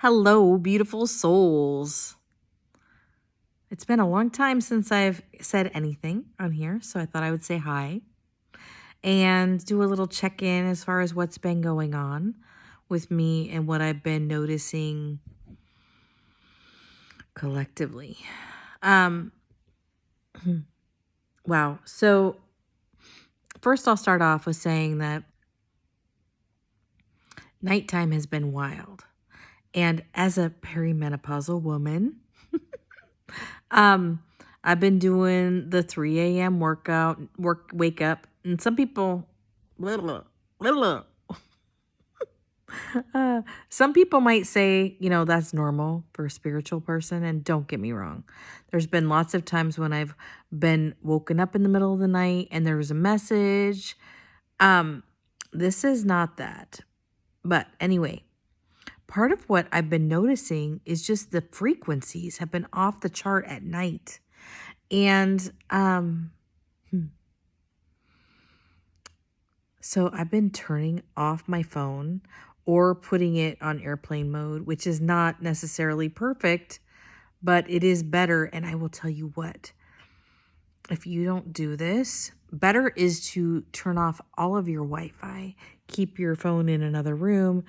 Hello, beautiful souls. It's been a long time since I've said anything on here, so I thought I would say hi and do a little check in as far as what's been going on with me and what I've been noticing collectively. Um, wow. So, first, I'll start off with saying that nighttime has been wild. And as a perimenopausal woman, Um, I've been doing the 3 a.m. wake up, and some people, blah, blah, blah, some people might say, that's normal for a spiritual person. And don't get me wrong, there's been lots of times when I've been woken up in the middle of the night and there was a message. Um, this is not that. But anyway, part of what I've been noticing is just the frequencies have been off the chart at night. And hmm, so I've been turning off my phone or putting it on airplane mode, which is not necessarily perfect, but it is better. And I will tell you what, if you don't do this, better is to turn off all of your Wi-Fi, keep your phone in another room,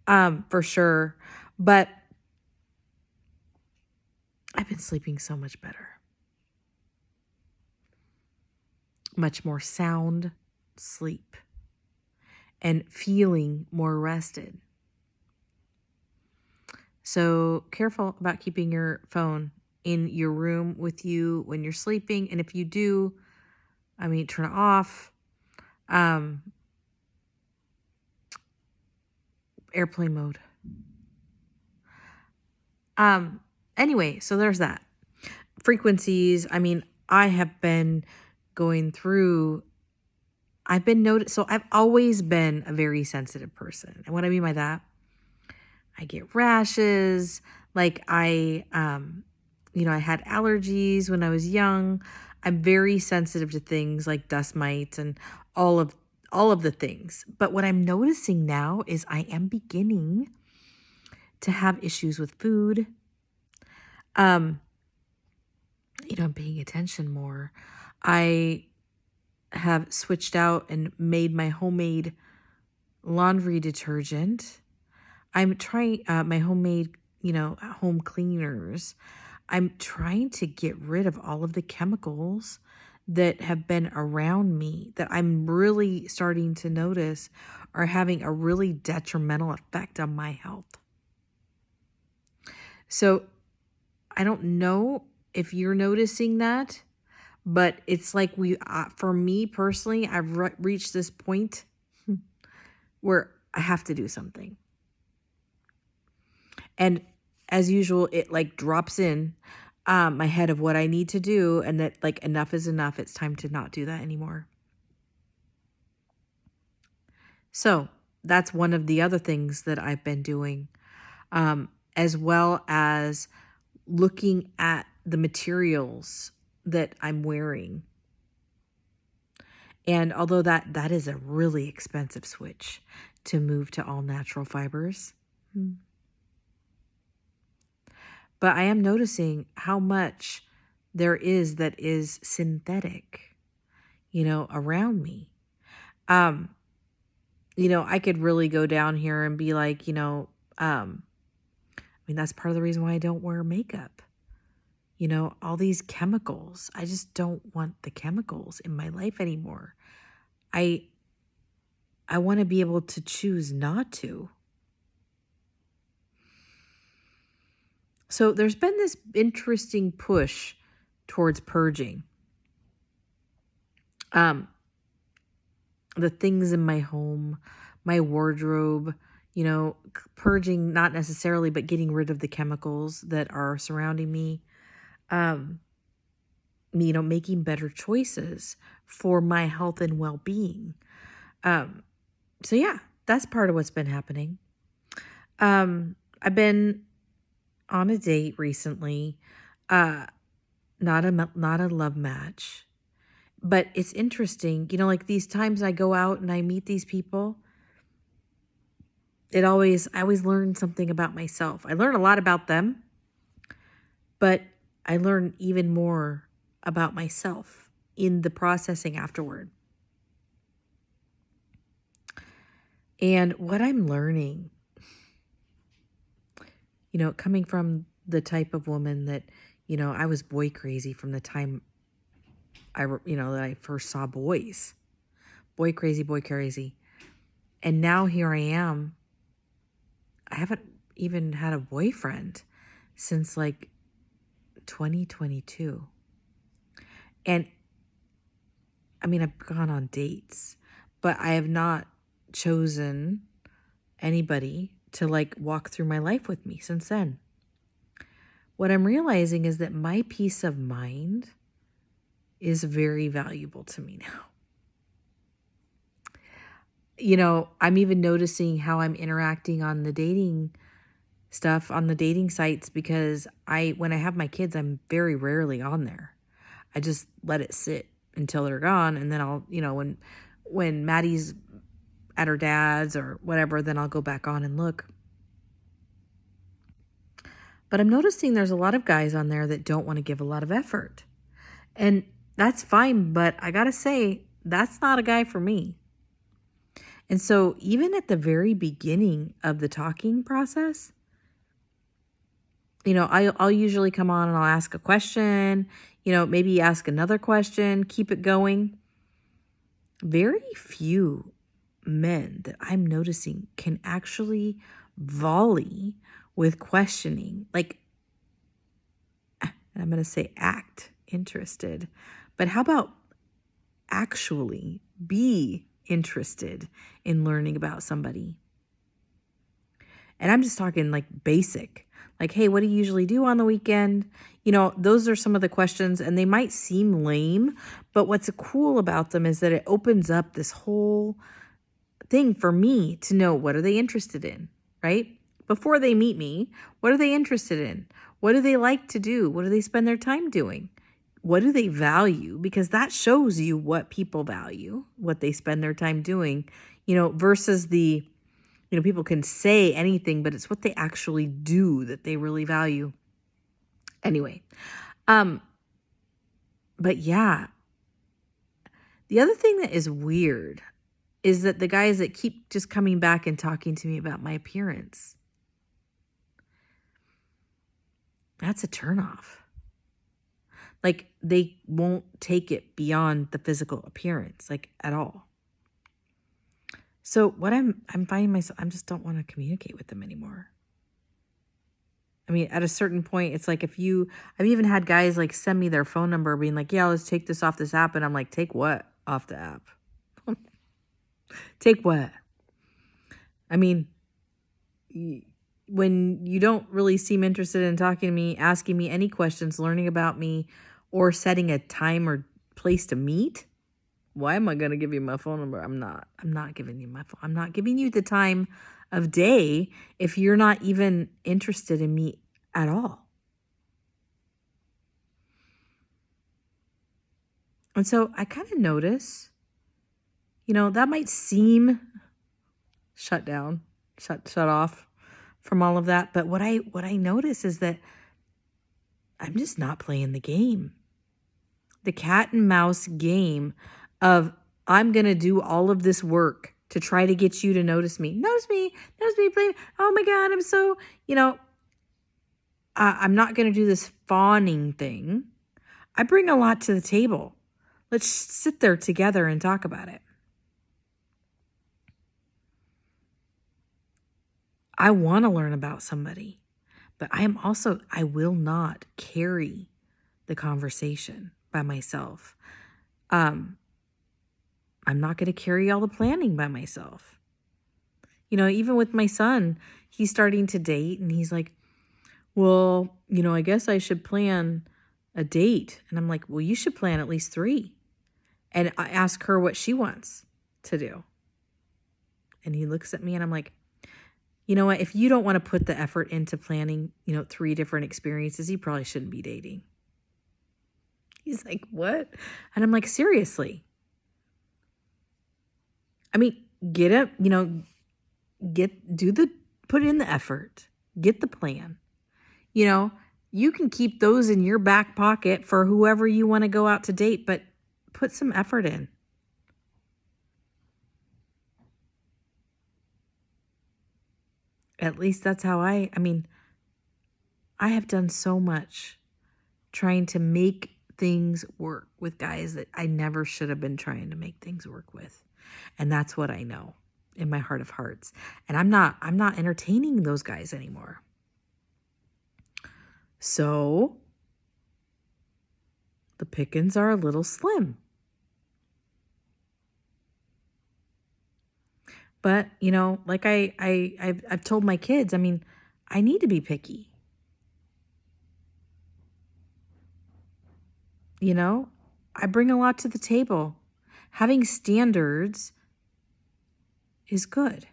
for sure. But I've been sleeping so much better, much more sound sleep, and feeling more rested. So careful about keeping your phone in your room with you when you're sleeping. And if you do, turn it off. Um, Airplane mode. Anyway, so there's that. Frequencies. I have been going through, I've been noticed. So I've always been a very sensitive person. And what I mean by that, I get rashes. Like I had allergies when I was young. I'm very sensitive to things like dust mites and all of the things. But what I'm noticing now is I am beginning to have issues with food. I'm paying attention more. I have switched out and made my homemade laundry detergent. I'm trying my homemade, home cleaners. I'm trying to get rid of all of the chemicals that have been around me that I'm really starting to notice are having a really detrimental effect on my health. So I don't know if you're noticing that, but it's like for me personally, I've reached this point where I have to do something. And as usual, it like drops in my head of what I need to do, and that like enough is enough. It's time to not do that anymore. So that's one of the other things that I've been doing, as well as looking at the materials that I'm wearing. And although that is a really expensive switch to move to all natural fibers, but I am noticing how much there is that is synthetic, around me. Um, I could really go down here and be like, that's part of the reason why I don't wear makeup. All these chemicals. I just don't want the chemicals in my life anymore. I want to be able to choose not to. So there's been this interesting push towards purging. The things in my home, my wardrobe, purging, not necessarily, but getting rid of the chemicals that are surrounding me. Making better choices for my health and well-being. So yeah, that's part of what's been happening. I've been on a date recently, not a love match, but it's interesting, like these times I go out and I meet these people, I always learn something about myself. I learn a lot about them, but I learn even more about myself in the processing afterward. And what I'm learning, coming from the type of woman that, I was boy crazy from the time that I first saw boys. Boy crazy, boy crazy. And now here I am. I haven't even had a boyfriend since like 2022. And I mean, I've gone on dates, but I have not chosen anybody to like walk through my life with me since then. What I'm realizing is that my peace of mind is very valuable to me now. I'm even noticing how I'm interacting on the dating stuff, on the dating sites, because when I have my kids, I'm very rarely on there. I just let it sit until they're gone. And then I'll, when Maddie's at her dad's or whatever, then I'll go back on and look. But I'm noticing there's a lot of guys on there that don't want to give a lot of effort. And that's fine, but I gotta say, that's not a guy for me. And so even at the very beginning of the talking process, I'll usually come on and I'll ask a question, maybe ask another question, keep it going. Very few men that I'm noticing can actually volley with questioning, like, and I'm going to say act interested, but how about actually be interested in learning about somebody? And I'm just talking like basic, like, hey, what do you usually do on the weekend? Those are some of the questions, and they might seem lame, but what's cool about them is that it opens up this whole thing for me to know, what are they interested in, right? Before they meet me, what are they interested in? What do they like to do? What do they spend their time doing? What do they value? Because that shows you what people value, what they spend their time doing, versus the, people can say anything, but it's what they actually do that they really value. Anyway, but yeah, the other thing that is weird is that the guys that keep just coming back and talking to me about my appearance, that's a turnoff. Like, they won't take it beyond the physical appearance, like, at all. So what I'm finding myself, I just don't want to communicate with them anymore. I mean, at a certain point, it's like I've even had guys like send me their phone number being like, yeah, let's take this off this app. And I'm like, take what off the app? Take what? I mean, when you don't really seem interested in talking to me, asking me any questions, learning about me, or setting a time or place to meet, why am I going to give you my phone number? I'm not giving you my phone. I'm not giving you the time of day if you're not even interested in me at all. And so I kind of notice, that might seem shut off from all of that. But what I notice is that I'm just not playing the game. The cat and mouse game of, I'm going to do all of this work to try to get you to notice me, please. Oh my God, I'm so, I'm not going to do this fawning thing. I bring a lot to the table. Let's sit there together and talk about it. I want to learn about somebody, but I will not carry the conversation by myself. I'm not going to carry all the planning by myself. Even with my son, he's starting to date and he's like, well, I guess I should plan a date. And I'm like, well, you should plan at least 3. And I ask her what she wants to do. And he looks at me and I'm like, you know what? If you don't want to put the effort into planning, 3 different experiences, you probably shouldn't be dating. He's like, what? And I'm like, seriously. I mean, get put in the effort, get the plan. You know, you can keep those in your back pocket for whoever you want to go out to date, but put some effort in. At least that's how I mean, I have done so much trying to make things work with guys that I never should have been trying to make things work with. And that's what I know in my heart of hearts. And I'm not entertaining those guys anymore. So the pickings are a little slim. But, you know, like I've told my kids, I mean, I need to be picky. You know, I bring a lot to the table. Having standards is good.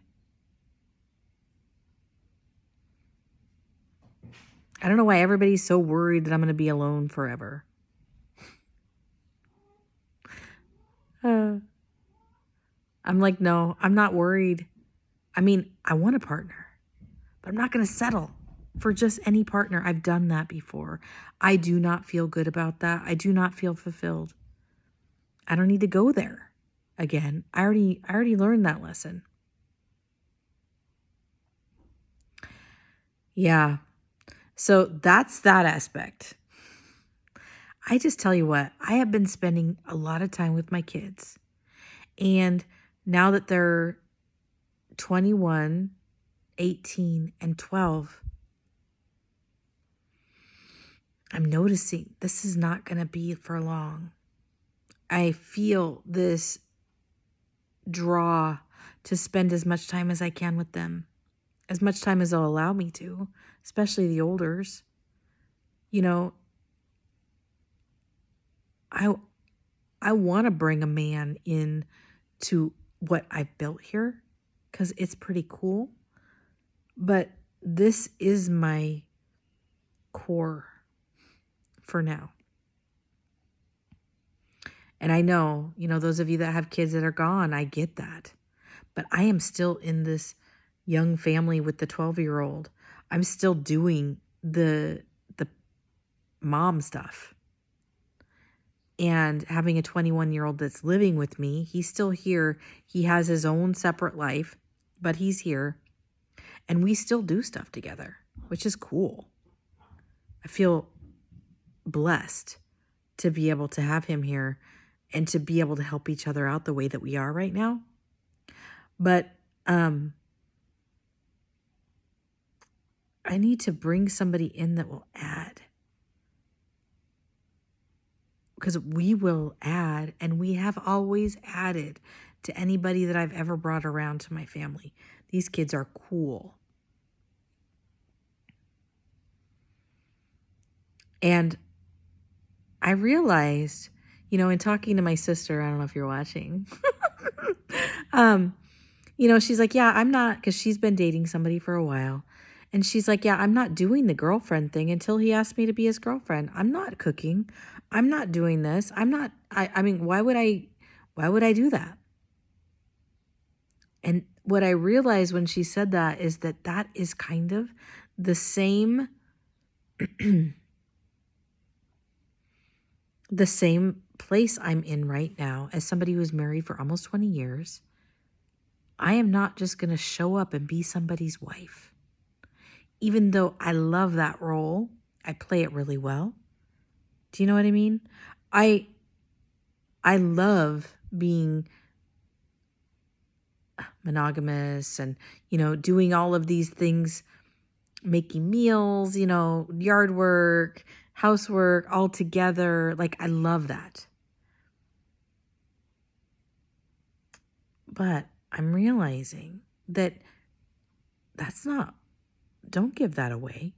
I don't know why everybody's so worried that I'm going to be alone forever. I'm like, no, I'm not worried. I mean, I want a partner, but I'm not going to settle for just any partner. I've done that before. I do not feel good about that. I do not feel fulfilled. I don't need to go there again. I already learned that lesson. Yeah. So that's that aspect. I just tell you what, I have been spending a lot of time with my kids. And now that they're 21, 18, and 12, I'm noticing this is not going to be for long. I feel this draw to spend as much time as I can with them, as much time as they'll allow me to, especially the olders. You know, I want to bring a man in to what I've built here because it's pretty cool. But this is my core for now. And I know, you know, those of you that have kids that are gone, I get that. But I am still in this young family with the 12-year-old. I'm still doing the mom stuff. And having a 21-year-old that's living with me, he's still here. He has his own separate life, but he's here. And we still do stuff together, which is cool. I feel blessed to be able to have him here and to be able to help each other out the way that we are right now. But I need to bring somebody in that will add. Because we will add, and we have always added to anybody that I've ever brought around to my family. These kids are cool. And I realized, you know, in talking to my sister, I don't know if you're watching, you know, she's like, yeah, I'm not, because she's been dating somebody for a while. And she's like, yeah, I'm not doing the girlfriend thing until he asked me to be his girlfriend. I'm not cooking. I'm not doing this. I mean, why would I do that? And what I realized when she said that is that is kind of the same, the same place I'm in right now as somebody who's married for almost 20 years. I am not just going to show up and be somebody's wife. Even though I love that role, I play it really well. Do you know what I mean? I love being monogamous and, you know, doing all of these things, making meals, you know, yard work, housework all together. Like, I love that. But I'm realizing that don't give that away.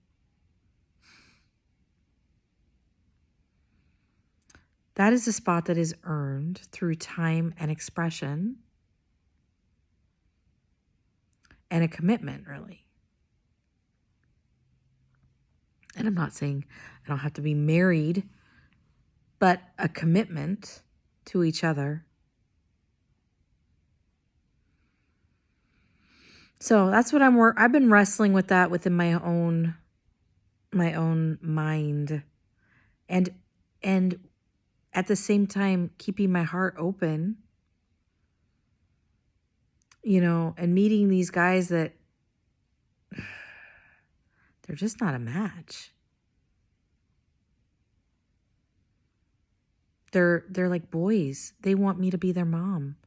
That is a spot that is earned through time and expression and a commitment, really. And I'm not saying I don't have to be married, but a commitment to each other. So that's what I've been wrestling with that within my own mind, and and at the same time keeping my heart open, and meeting these guys that they're just not a match. They're like boys. They want me to be their mom.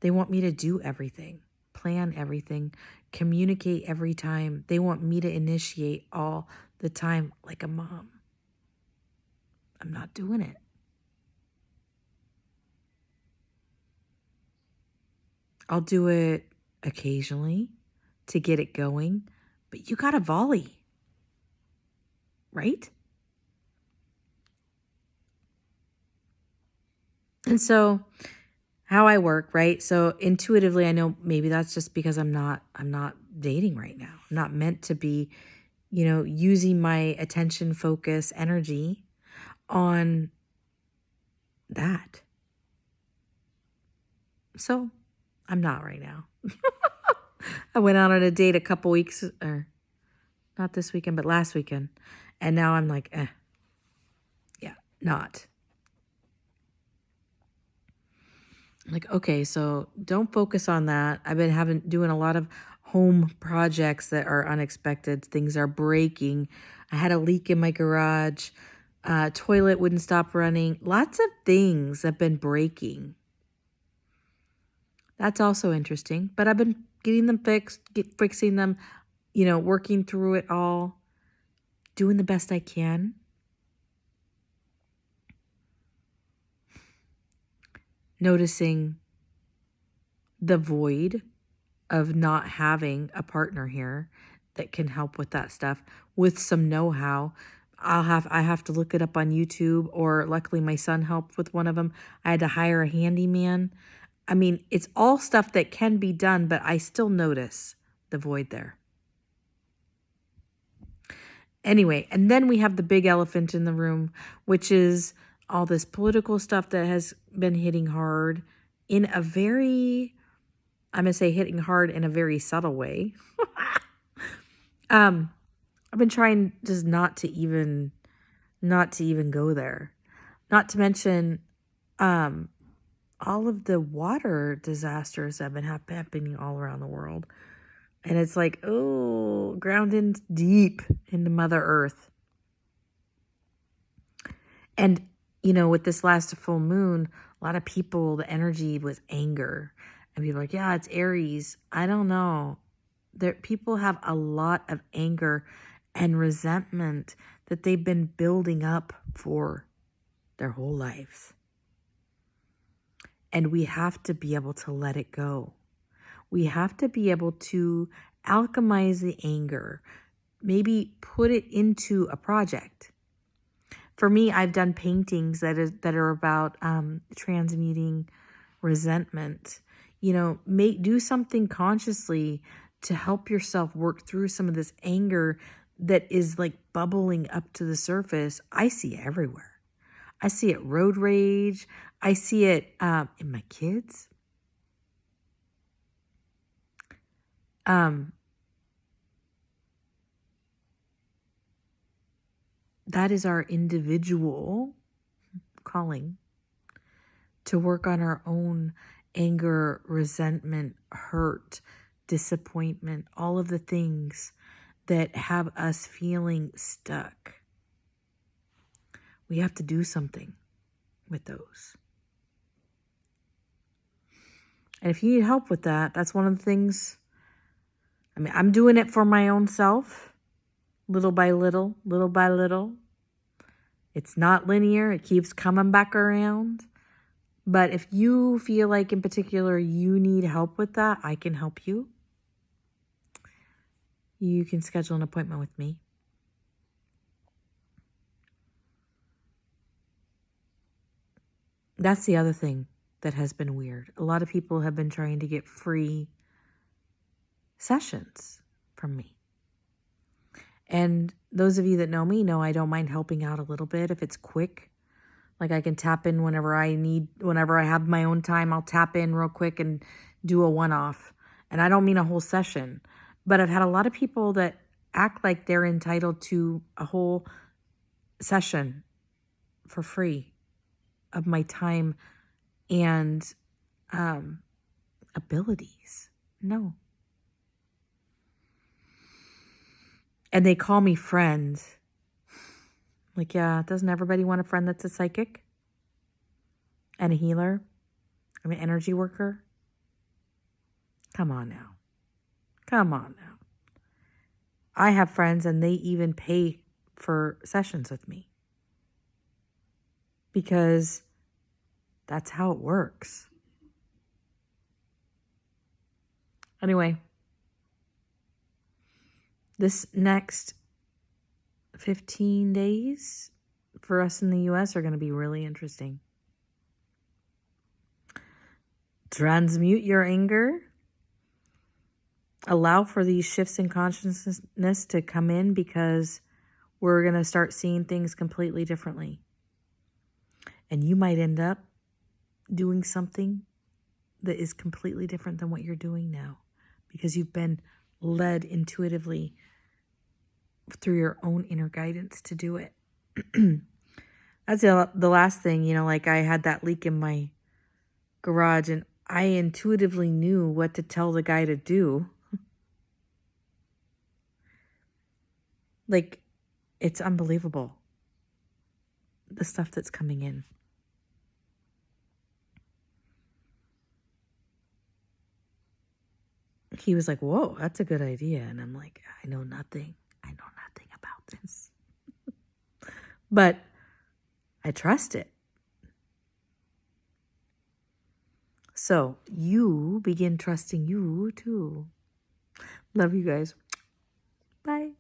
They want me to do everything, plan everything, communicate every time. They want me to initiate all the time like a mom. I'm not doing it. I'll do it occasionally to get it going, but you got to volley, right? And so how I work, right? So intuitively, I know maybe that's just because I'm not dating right now. I'm not meant to be, using my attention, focus, energy on that. So I'm not right now. I went out on a date a couple weeks, or not this weekend, but last weekend. And now I'm like, yeah, not. Like, okay, so don't focus on that. I've been doing a lot of home projects that are unexpected. Things are breaking. I had a leak in my garage. Toilet wouldn't stop running. Lots of things have been breaking. That's also interesting. But I've been getting them fixed, fixing them, working through it all, doing the best I can. Noticing the void of not having a partner here that can help with that stuff with some know-how. I have to look it up on YouTube, or luckily my son helped with one of them. I had to hire a handyman. I mean, it's all stuff that can be done, but I still notice the void there. Anyway, and then we have the big elephant in the room, which is all this political stuff that has been hitting hard in a very, I'm going to say hitting hard in a very subtle way. I've been trying just not to even go there. Not to mention all of the water disasters that have been happening all around the world. And it's like, oh, grounded deep into Mother Earth. And, with this last full moon, a lot of people, the energy was anger. And people are like, yeah, it's Aries. I don't know. People have a lot of anger and resentment that they've been building up for their whole lives. And we have to be able to let it go. We have to be able to alchemize the anger, maybe put it into a project. For me, I've done paintings that are about transmuting resentment. Do something consciously to help yourself work through some of this anger that is like bubbling up to the surface. I see it everywhere. I see it road rage. I see it in my kids. That is our individual calling to work on our own anger, resentment, hurt, disappointment, all of the things that have us feeling stuck. We have to do something with those. And if you need help with that, that's one of the things. I mean, I'm doing it for my own self, little by little, little by little. It's not linear. It keeps coming back around. But if you feel like in particular you need help with that, I can help you. You can schedule an appointment with me. That's the other thing that has been weird. A lot of people have been trying to get free sessions from me. And those of you that know me know I don't mind helping out a little bit if it's quick. Like I can tap in whenever I have my own time, I'll tap in real quick and do a one-off. And I don't mean a whole session, But I've had a lot of people that act like they're entitled to a whole session for free of my time and abilities. No. And they call me friend. Like, yeah, doesn't everybody want a friend that's a psychic and a healer and an energy worker? Come on now. Come on now. I have friends and they even pay for sessions with me because that's how it works. Anyway, this next 15 days for us in the US are going to be really interesting. Transmute your anger. Allow for these shifts in consciousness to come in because we're going to start seeing things completely differently. And you might end up doing something that is completely different than what you're doing now because you've been led intuitively through your own inner guidance to do it. That's the last thing, like I had that leak in my garage and I intuitively knew what to tell the guy to do. Like, it's unbelievable, the stuff that's coming in. He was like, whoa, that's a good idea. And I'm like, I know nothing about this. But I trust it. So you begin trusting you too. Love you guys. Bye.